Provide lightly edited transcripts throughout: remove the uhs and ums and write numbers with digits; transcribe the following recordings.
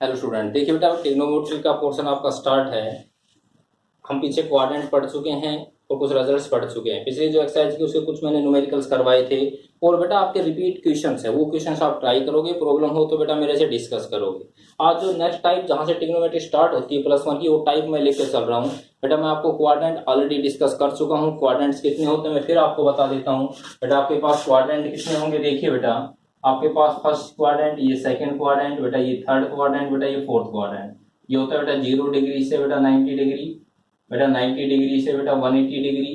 Hello student, देखिए बेटा trigonometry का पोर्शन आपका स्टार्ट है। हम पीछे क्वाड्रेंट पढ़ चुके हैं और कुछ रिजल्ट्स पढ़ चुके हैं। पिछले जो एक्सरसाइज की उसके कुछ मैंने न्यूमेरिकल्स करवाए थे। और बेटा आपके रिपीट क्वेश्चंस है, वो क्वेश्चंस आप ट्राई करोगे, प्रॉब्लम हो तो बेटा मेरे से डिस्कस करोगे। आज जो नेक्स्ट टाइप जहां से ट्रिग्नोमेट्री स्टार्ट होती है +1 की, वो टाइप मैं लेकर चल रहा हूँ। बेटा मैं आपको क्वाड्रेंट ऑलरेडी डिस्कस कर चुका हूँ। क्वाड्रेंट्स कितने होते हैं मैं फिर आपको बता देता हूँ। बेटा आपके पास क्वाड्रेंट कितने होंगे, देखिए बेटा आपके पास फर्स्ट क्वाड्रेंट, ये सेकंड क्वाड्रेंट, बेटा ये थर्ड क्वाड्रेंट, बेटा ये फोर्थ क्वाड्रेंट। ये होता है बेटा 0 डिग्री से बेटा 90 डिग्री, बेटा 90 डिग्री से बेटा 180 डिग्री,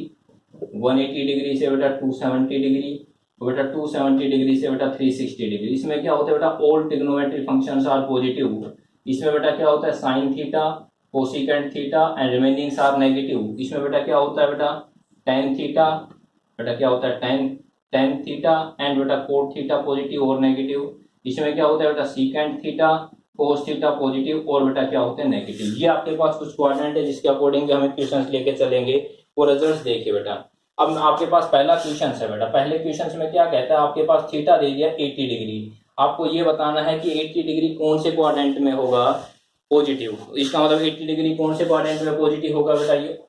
180 डिग्री से बेटा 270 डिग्री, बेटा 270 डिग्री से बेटा 360 डिग्री। इसमें क्या होता है बेटा, all trigonometric functions are positive. इसमें बेटा क्या होता है, sine theta, cosecant theta and remaining are negative. इसमें बेटा क्या होता है बेटा, टेन थीटा, बेटा क्या होता है टेन टेन थीटा एंड बेटा कोट थीटा पॉजिटिव और नेगेटिव। इसमें क्या होता है बेटा, secant theta, cos theta positive और बेटा क्या होते हैं नेगेटिव। ये आपके पास कुछ क्वाड्रेंट है जिसके अकॉर्डिंग हमें क्वेश्चंस लेके चलेंगे। वो रिजल्ट्स देखिए बेटा। अब आपके पास पहला क्वेश्चन है बेटा। पहले क्वेश्चन में क्या कहता है, आपके पास थीटा दे दिया 80 डिग्री। आपको ये बताना है कि 80 डिग्री कौन से क्वाड्रेंट में होगा पॉजिटिव। इसका मतलब 80 डिग्री कौन से क्वाड्रेंट में पॉजिटिव होगा बेटा, ये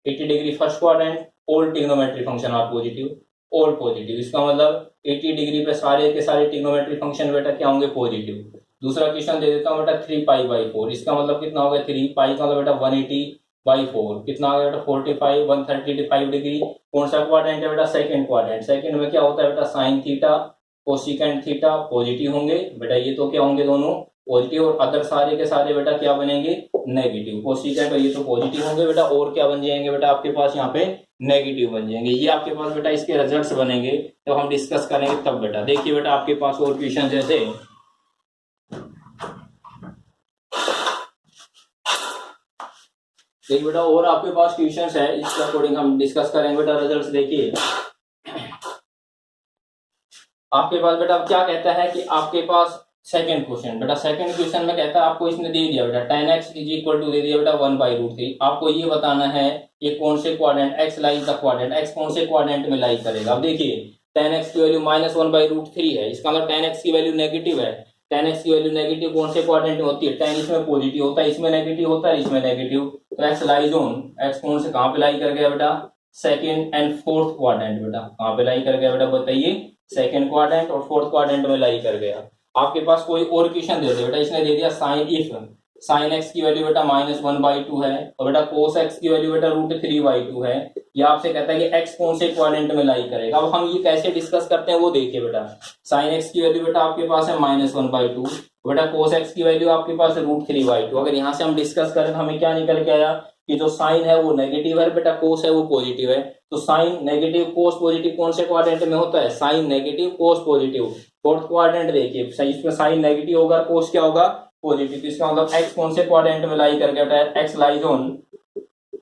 80 degree first quadrant, all trigonometry function are positive, all positive. इसका मतलब 80 डिग्री पे सारे के सारे ट्रिग्नोमेट्री फंक्शन बेटा क्या होंगे, पॉजिटिव। दूसरा क्वेश्चन दे देता हूँ बेटा 3π/4। इसका मतलब कितना हो गया, 3π का मतलब बेटा 180/4 कितना आ गया बेटा 45, 135 डिग्री। कौन सा क्वाड्रेंट है बेटा, सेकंड क्वाड्रेंट। सेकंड में क्या होता है बेटा, sign theta, cosecant theta positive होंगे बेटा, ये तो क्या होंगे दोनों पॉजिटिव, और अदर सारे के सारे बेटा क्या बनेंगे, नेगेटिव। कोसिकेंट ये तो पॉजिटिव होंगे बेटा, और क्या बन जाएंगे बेटा आपके पास यहाँ पे नेगेटिव बन जाएंगे। ये आपके पास बेटा इसके रिजल्ट्स बनेंगे तो हम डिस्कस करेंगे तब बेटा। देखिए बेटा आपके पास और क्वेश्चन जैसे देखिए बेटा और आपके पास क्वेश्चंस है, इसके अकॉर्डिंग हम डिस्कस करेंगे बेटा रिजल्ट्स। देखिए आपके पास बेटा क्या कहता है कि आपके पास सेकंड क्वेश्चन बेटा, सेकंड क्वेश्चन में कहता है आपको इसने दे दिया बेटा tan x इक्वल टू दे दिया बेटा 1/√3। आपको ये बताना है ये कौन से quadrant, x lies the quadrant, x कौन से क्वाड्रेंट में लाई करेगा। अब देखिए tan x की वैल्यू -1/√3 है, इसका मतलब tan x की वैल्यू नेगेटिव है। tan x की वैल्यू नेगेटिव कौन से क्वाड्रेंट में होती है, tan इसमें पॉजिटिव होता है, इसमें नेगेटिव होता है, इसमें नेगेटिव। तो x लाइज ऑन, x कौन से कहाँ पे लाई कर गया बेटा, सेकंड एंड फोर्थ क्वाड्रेंट। बेटा कहाँ पे लाई कर गया बेटा बताइए, सेकंड क्वाड्रेंट और फोर्थ क्वाड्रेंट में लाई कर गया। आपके पास कोई और क्वेश्चन दे दे बेटा, इसने दे दिया साइन इफ साइन x की वैल्यू बेटा -1/2 है और बेटा कोस x की वैल्यू बेटा √3/2 है। ये आपसे कहता है कि x कौन से क्वाड्रेंट में लाई करेगा। अब हम ये कैसे डिस्कस करते हैं वो देखिए बेटा। साइन x की वैल्यू बेटा आपके पास है -1/2, बेटा कोस x की वैल्यू आपके पास है √3/2। अगर यहाँ से हम डिस्कस करें तो हमें क्या निकल के आया कि जो साइन है वो नेगेटिव है बेटा, कोस है वो पॉजिटिव है। तो साइन नेगेटिव कोस पॉजिटिव कौन से क्वाड्रेंट में होता है, साइन नेगेटिव कोस पॉजिटिव। फोर्थ क्वाड्रेंट देखिए, इसमें साइन नेगेटिव होगा, कोस क्या होगा पॉजिटिव। इसका मतलब x कौन से क्वाड्रेंट में लाई कर गया बेटा, x lies on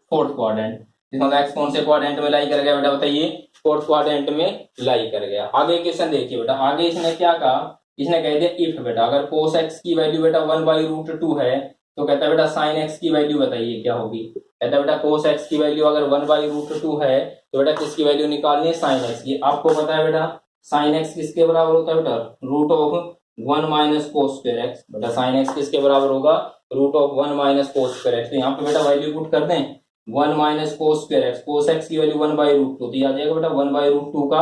fourth quadrant. इसका मतलब x कौन से क्वाड्रेंट में लाई कर गया बेटा बताइए, फोर्थ क्वाड्रेंट में लाई कर गया। आगे क्वेश्चन देखिए बेटा, आगे इसने क्या कहा, इसने कह दिया इफ बेटा अगर cos x की वैल्यू बेटा 1/√2 है तो कहता है बेटा sin x की वैल्यू बताइए क्या होगी। कहता है बेटा cos x की वैल्यू अगर 1/√2 है तो बेटा किसकी वैल्यू निकालनी है, sin x की। आपको पता है बेटा sin x किसके बराबर होता है बेटा, √1 - cos²x। बेटा sin x किसके बराबर होगा, √1 - cos²x। तो यहाँ पे बेटा वैल्यू पुट कर दें 1 - cos²x, cos x की वैल्यू 1/√2 तो ये आ जाएगा बेटा 1/√2 का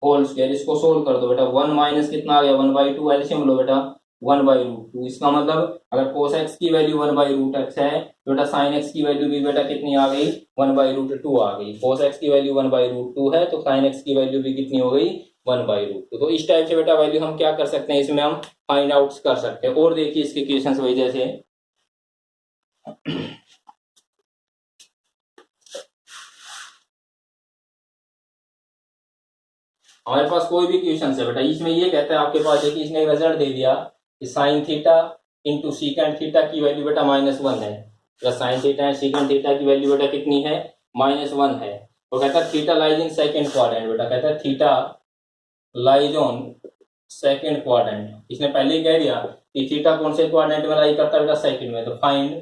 होल स्क्वायर। इसको सोल्व कर दो बेटा, 1 माइनस कितना आ गया 1/2, एलसीएम लो बेटा 1/√2। इसका मतलब अगर cos x की वैल्यू 1/√x है तो बेटा sin x की वैल्यू भी बेटा कितनी आ गई 1/√2 आ गई। cos x की वैल्यू 1/√2 है तो sin x की वैल्यू भी कितनी हो गई 1/√2। तो इस टाइप से बेटा वैल्यू हम क्या कर सकते हैं, इसमें हम फाइंड आउट कर सकते हैं। और देखिए इसके क्वेश्चन वही जैसे हमारे पास कोई भी क्वेश्चन है बेटा, इसमें ये कहता है आपके पास है कि इसने रिजल्ट दे दिया कि sign theta into secant theta की वैल्यू बेटा -1 है। तो sine theta and secant theta की वैल्यू बेटा कितनी है, -1 है। तो कहता है theta lies in second quadrant. बेटा कहता है theta lies on second quadrant. इसने पहले ही कह दिया कि थीटा कौन से क्वाड्रेंट में लाई करता है बेटा, सेकंड में। तो find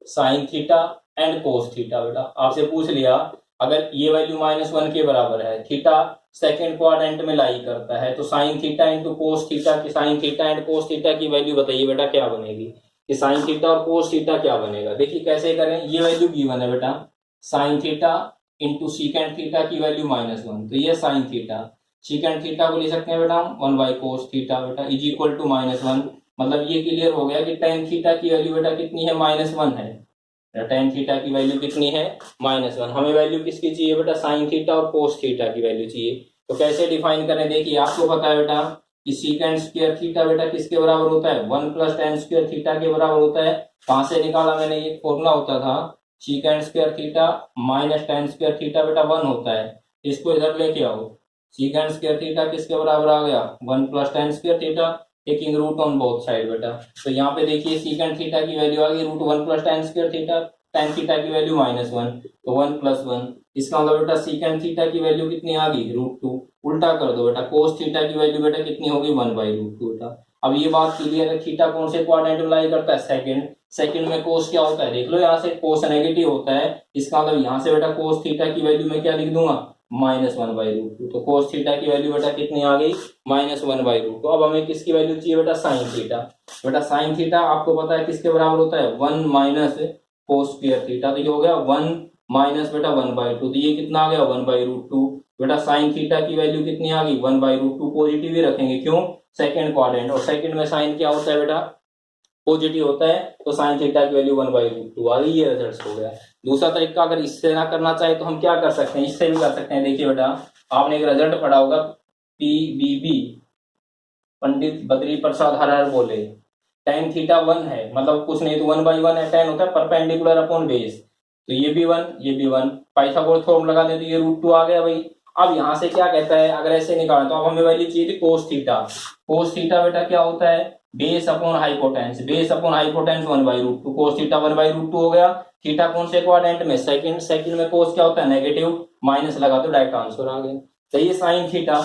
sign theta and cos theta. बेटा आपसे पूछ लिया अगर ये वैल्यू -1 के बराबर है, थीटा सेकंड क्वाड्रेंट में लाई करता है, तो sine theta into cos theta की, sine theta and cos theta की वैल्यू बताइए बेटा क्या बनेगी। कि साइन थीटा और कोस थीटा क्या बनेगा। देखिए कैसे करें, ये वैल्यू गिवन है बेटा, sign theta into secant theta की वैल्यू -1, तो ये साइन थीटा, सीकेंड थीटा को ले सकते हैं बेटा हम 1/कोस थीटा बेटा इज इक्वल टू -1। मतलब ये क्लियर हो गया कि टेन थीटा की वैल्यू बेटा कितनी है, -1 है। टेन थीटा की वैल्यू कितनी है, -1। हमें वैल्यू किसकी चाहिए बेटा, साइन थीटा और कोस थीटा की वैल्यू चाहिए। तो कैसे डिफाइन करें, देखिए आपको पता है बेटा कि सीकेंड स्क्वायर थीटा बेटा किसके बराबर होता है, 1 + tan स्क्वायर थीटा के बराबर होता है। कहां से निकाला मैंने, ये फॉर्मूला होता था secant square theta minus tan square theta बेटा 1 होता है। इसको इधर लेके आओ, सीकेंड स्क्वायर थीटा किसके बराबर आ गया, 1 + tan square theta, taking root on both side बेटा। तो यहाँ पे देखिए सीकेंड थीटा की वैल्यू आ गई √1 + tan square theta, tan theta की वैल्यू -1, तो 1 + 1। इसका मतलब बेटा सीकेंड थीटा की वैल्यू कितनी आ गई, √2। उल्टा कर दो बेटा, कोस थीटा की वैल्यू बेटा कितनी होगी, 1/√2 बेटा। अब ये बात क्लियर है, थीटा कौन से क्वाड्रेंट में लाई करता है, सेकंड। सेकंड में कोस क्या होता है, देख लो यहाँ से कोस नेगेटिव होता है। इसका मतलब यहाँ से बेटा कोस थीटा की वैल्यू में क्या लिख दूंगा, -1/√2। तो कोस थीटा की वैल्यू बेटा कितनी आ गई, -1/√2। अब हमें किसकी वैल्यू चाहिए बेटा, साइन थीटा। बेटा साइन थीटा आपको पता है किसके बराबर होता है, 1 - कोस स्क्वायर थीटा। तो ये हो गया 1 - बेटा 1/2, तो ये कितना आ गया, 1/√2। बेटा साइन थीटा की वैल्यू कितनी आ गई, 1/√2। पॉजिटिव ही रखेंगे, क्यों, सेकंड क्वाड्रेंट, और सेकंड में साइन क्या होता है बेटा, पॉजिटिव होता है। तो साइन थीटा की वैल्यू 1/√2 आ गई, ये रिजल्ट हो गया। दूसरा तरीका, अगर इससे ना करना चाहे तो हम क्या कर सकते हैं, इससे भी कर सकते हैं। देखिए बेटा आपने एक रिजल्ट पढ़ा होगा, PBB, पंडित बद्री प्रसाद हर बोले, tan थीटा 1 है, मतलब कुछ नहीं तो 1/1 है, tan होता है परपेंडिकुलर अपॉन बेस। तो ये भी 1, ये भी 1, पाइथागोरस थ्योरम लगा दे तो ये √2 आ गया भाई। अब यहाँ से क्या कहता है, अगर ऐसे निकालें तो अब हमें वैल्यू चाहिए थी कोस थीटा। कोस थीटा बेटा क्या होता है, base upon hypotenuse, base upon hypotenuse 1/√2, cos theta 1/√2 हो गया। थीटा कौन से क्वाड्रेंट में, सेकंड। सेकंड में कोस क्या होता है, नेगेटिव, माइनस लगा तो डायरेक्ट आंसर आ गया। तो ये साइन थीटा,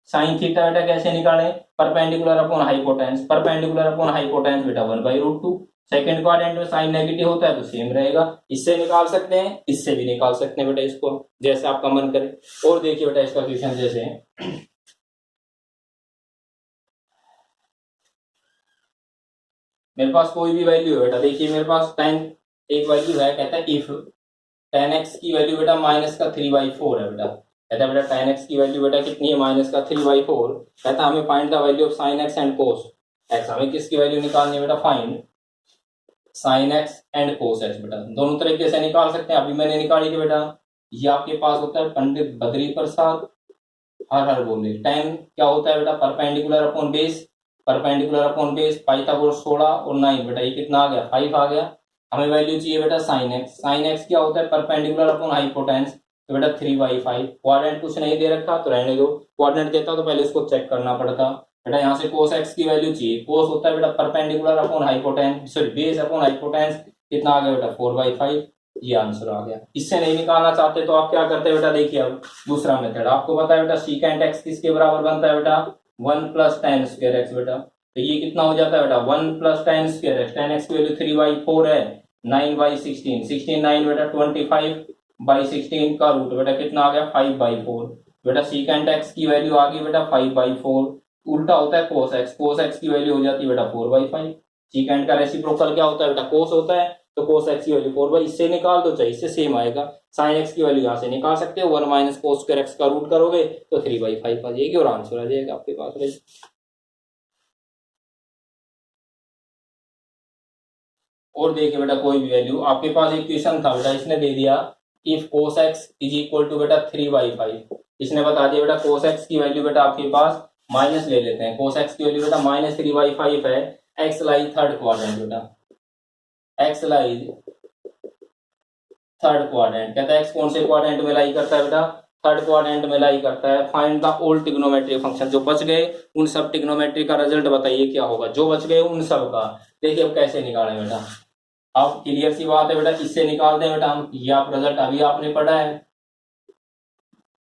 साइन थीटा बेटा कैसे निकालें, परपेंडिकुलर अपॉन हाइपोटेन्स, परपेंडिकुलर अपॉन हाइपोटेन्स बेटा 1/√2। सेकंड क्वाड्रेंट में साइन नेगेटिव होता है तो सेम रहेगा। इससे निकाल सकते हैं, इससे भी निकाल सकते हैं बेटा, इसको जैसे आपका मन करे। और देखिए बेटा इसका क्वेश्चन, जैसे मेरे पास कोई भी वैल्यू है बेटा, देखिए मेरे पास tan एक वैल्यू है, कहता है इफ tan x की वैल्यू बेटा -3/4 है बेटा। कहता है बेटा tan x की वैल्यू बेटा कितनी है, -3/4। कहता है हमें find the value of sin x and cos x। हमें किसकी वैल्यू निकालनी है बेटा, find sin x and cos x बेटा। दोनों तरीके से निकाल सकते हैं, अभी मैंने निकाली थी बेटा। ये आपके पास होता है पंडित बद्री प्रसाद हर बोले, tan क्या होता है बेटा, perpendicular upon base, perpendicular upon base, Pythagoras 16 और 9 बेटा, ये कितना आ गया, 5 आ गया। हमें वैल्यू चाहिए बेटा sin x, sin x क्या होता है, परपेंडिकुलर अपॉन हाइपोटेन्स, तो बेटा 3/5। क्वाड्रेंट कुछ नहीं दे रखा तो रहने दो, क्वाड्रेंट देता तो पहले उसको चेक करना पड़ता। बेटा यहाँ से cos x की वैल्यू चाहिए, cos होता है बेटा perpendicular upon hypotenuse, sorry base upon hypotenuse, कितना आ गया बेटा 4/5। ये आंसर आ गया। इससे नहीं निकालना चाहते तो आप क्या करते बेटा, देखिए अब दूसरा मेथड आपको पता है बेटा, सीकेंट x किसके बराबर बनता है बेटा, 1 + tan स्क्वायर x बेटा। तो ये कितना हो जाता है बेटा, 1 + tan square x, tan x की वैल्यू 3/4 है, 9/16, 16 9 बेटा 25/16 का रूट बेटा कितना आ गया, 5/4। बेटा सीकेंट x की वैल्यू आ गई बेटा 5/4। उल्टा होता है cos x, cos x की वैल्यू हो जाती है बेटा 4/5। सीकेंट का रेसिप्रोकल क्या होता है बेटा, cos होता है, तो cos x की वैल्यू 4/, इससे निकाल दो चाहे इससे सेम आएगा। sin x की वैल्यू यहाँ से निकाल सकते हो, 1 - cos स्क्वायर x का रूट करोगे तो 3/5 आ जाएगी और आंसर आ जाएगा आपके पास। और देखिए बेटा कोई भी वैल्यू, आपके पास एक क्वेश्चन था बेटा, इसने दे दिया if cos x is equal to बेटा 3/5। इसने बता दिया बेटा cos x की वैल्यू बेटा आपके पास माइनस ले लेते हैं, cos x की वैल्यू बेटा -3/5 है, x लाई थर्ड क्वाड्रेंट बेटा, x लाई थर्ड क्वाड्रेंट। कहता है x कौन से क्वाड्रेंट में लाई करता है बेटा, थर्ड क्वाड्रेंट में लाई करता है। Find the all trigonometric function, जो बच गए उन सब ट्रिग्नोमेट्री का रिजल्ट बताइए क्या होगा, जो बच गए उन सब का। देखिए अब कैसे निकालें बेटा, अब क्लियर सी बात है बेटा, इससे निकाल दें बेटा हम। ये आप रिजल्ट अभी आपने पढ़ा है,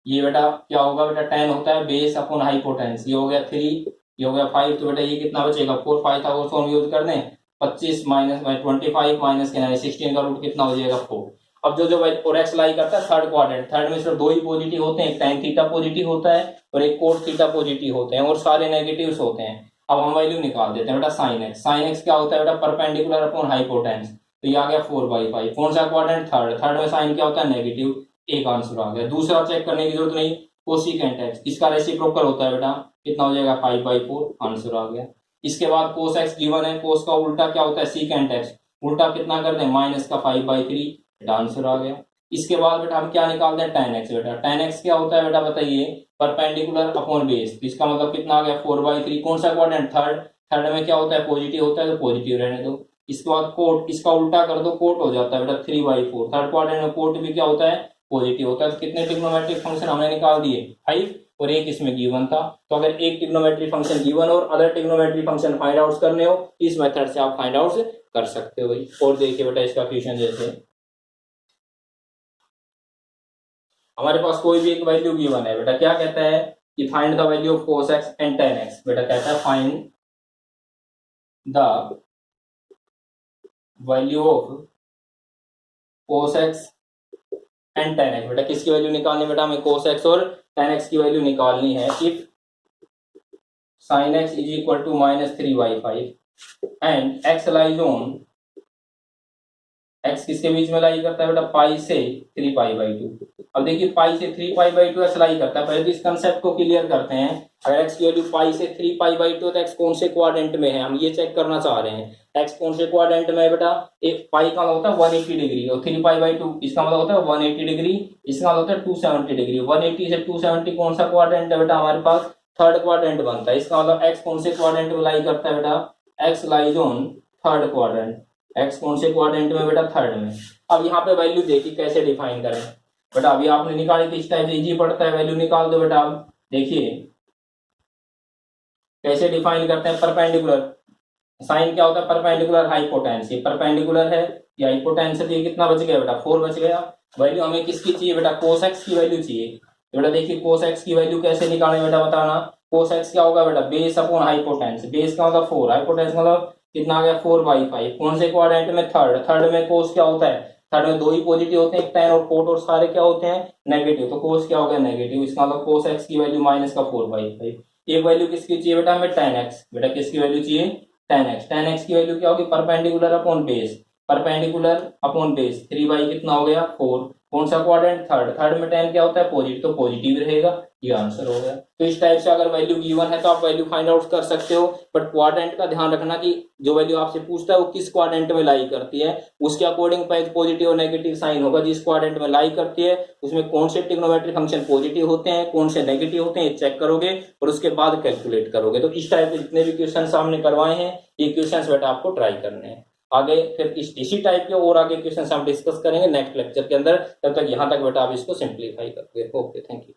ये बेटा क्या होगा बेटा, tan होता है बेस अपॉन हाइपोटेन्स, ये हो गया 3, ये हो गया 5, तो बेटा ये कितना बचेगा 4, 5 था वो फॉर्म यूज कर दें, 25 - 25 माइनस के 16 का रूट कितना हो जाएगा 4। अब जो और एक्स लाई करता है थर्ड क्वाड्रेंट, थर्ड में सिर्फ दो ही पॉजिटिव होते हैं, एक tan थीटा पॉजिटिव होता है और एक cos थीटा पॉजिटिव होते हैं और सारे नेगेटिव्स होते हैं। अब हम वैल्यू निकाल देते हैं बेटा साइन एक्स। साइन एक्स क्या होता है बेटा परपेंडिकुलर अपॉन हाइपोटेन्स, तो ये आ गया 4/5। कौन सा क्वाड्रेंट? थर्ड। थर्ड में साइन क्या होता है? नेगेटिव। एक आंसर आ गया। दूसरा चेक करने की जरूरत नहीं, कोसिकेंट एक्स, इसका रेसिप्रोकल होता है बेटा, कितना हो जाएगा? 5/4, आंसर आ गया। इसके बाद कोस एक्स गिवन है, कोस का उल्टा क्या होता है? सीकेंट एक्स, उल्टा कितना कर दें? माइनस का 5/3, बेटा आंसर आ गया। इसके बाद बेटा हम क्या निकालते हैं? tan x। बेटा tan x क्या होता है बेटा बताइए? परपेंडिकुलर अपॉन बेस, इसका मतलब कितना आ गया? 4/3। कौन सा क्वाड्रेंट? थर्ड। थर्ड में क्या होता है? पॉजिटिव होता है, तो पॉजिटिव रहने दो। इसके बाद कोट, इसका उल्टा कर दो, कोट हो जाता है बेटा 3/4। थर्ड क्वाड्रेंट में कोट भी क्या होता है? पॉजिटिव होता है। तो कितने ट्रिग्नोमेट्रिक फंक्शन हमने निकाल दिए? 5, और एक इसमें गिवन था। तो अगर एक ट्रिग्नोमेट्रिक फंक्शन गिवन और other trigonometric function find out करने हो, इस मेथड से आप फाइंड आउट कर सकते हो भाई। और देखिए बेटा इसका क्वेश्चन, जैसे हमारे पास कोई भी एक वैल्यू गिवन है बेटा, क्या कहता है कि find the value of cos x and tan x। बेटा कहता है find the value of cos x and tan x। बेटा किसकी वैल्यू निकालनी है? बेटा हमें cos x और tan x की वैल्यू निकालनी है। If sin x is equal to -3/5 and x lies on, x किसके बीच में लाई करता है बेटा? पाई से 3π/2। अब देखिए पाई से 3π/2 x लाई करता है। पहले तो इस कंसेप्ट को क्लियर करते हैं। अगर x की वैल्यू पाई से 3π/2 तो x कौन से क्वाड्रेंट में है, हम ये चेक करना चाह रहे हैं। x कौन से क्वाड्रेंट में है बेटा? एक पाई का मतलब होता है 180 डिग्री, और 3π/2 इसका मतलब होता है 180 डिग्री, इसका मतलब होता है 270 डिग्री। 180 से 270 कौन सा क्वाड्रेंट है बेटा? हमारे पास थर्ड क्वाड्रेंट बनता है। इसका मतलब x कौन से क्वाड्रेंट में लाई करता है बेटा? x lies on third quadrant. x कौन से क्वाड्रेंट में बेटा? थर्ड में। अब यहाँ पे वैल्यू देखिए कैसे डिफाइन करें बेटा, अभी आपने निकाली थी, इस टाइप से इजी पड़ता है, वैल्यू निकाल दो बेटा। अब देखिए कैसे डिफाइन करते हैं। परपेंडिकुलर, साइन क्या होता है? परपेंडिकुलर हाइपोटेन्स। ये परपेंडिकुलर है, ये हाइपोटेन्स है, तो ये कितना बच गया बेटा? 4 बच गया। वैल्यू हमें किसकी चाहिए बेटा? cos x की वैल्यू चाहिए। तो बेटा देखिए cos x की वैल्यू कैसे निकालें बेटा, बताना। cos x क्या होगा बेटा? Base upon hypotenuse. बेस का मतलब 4, हाइपोटेन्स मतलब कितना आ गया? 4/5। कौन से क्वाड्रेंट में? थर्ड। थर्ड में cos क्या होता है? थर्ड में दो ही पॉजिटिव होते हैं, tan और cot, और सारे क्या होते हैं? नेगेटिव। तो cos क्या हो गया? नेगेटिव। इसका मतलब cos x की वैल्यू -4/5। एक वैल्यू किसकी चाहिए बेटा? हमें tan x। बेटा किसकी वैल्यू चाहिए? tan x। tan x की वैल्यू क्या होगी? Perpendicular upon base. Perpendicular upon base 3 कितना हो गया? 4। कौन सा क्वाड्रेंट? थर्ड। थर्ड में tan क्या होता है? पॉजिटिव, तो पॉजिटिव रहेगा। ये आंसर हो गया। तो इस टाइप से अगर वैल्यू गिवन है तो आप वैल्यू फाइंड आउट कर सकते हो, बट क्वाड्रेंट का ध्यान रखना कि जो वैल्यू आपसे पूछता है वो किस क्वाड्रेंट में लाई करती है, उसके अकॉर्डिंग पॉजिटिव और नेगेटिव साइन होगा। जिस क्वाड्रेंट में लाई करती है उसमें कौन से ट्रिग्नोमेट्रिक फंक्शन पॉजिटिव होते हैं, कौन से नेगेटिव होते हैं, चेक करोगे और उसके बाद कैलकुलेट करोगे। तो इस टाइप के जितने भी क्वेश्चन सामने करवाए हैं, ये क्वेश्चन बेटा आपको ट्राई करने हैं। आगे फिर इसी टाइप के और आगे क्वेश्चन हम डिस्कस करेंगे नेक्स्ट लेक्चर के अंदर। तब तक यहाँ तक बेटा आप इसको सिंप्लीफाई करते हैं। Okay, thank you.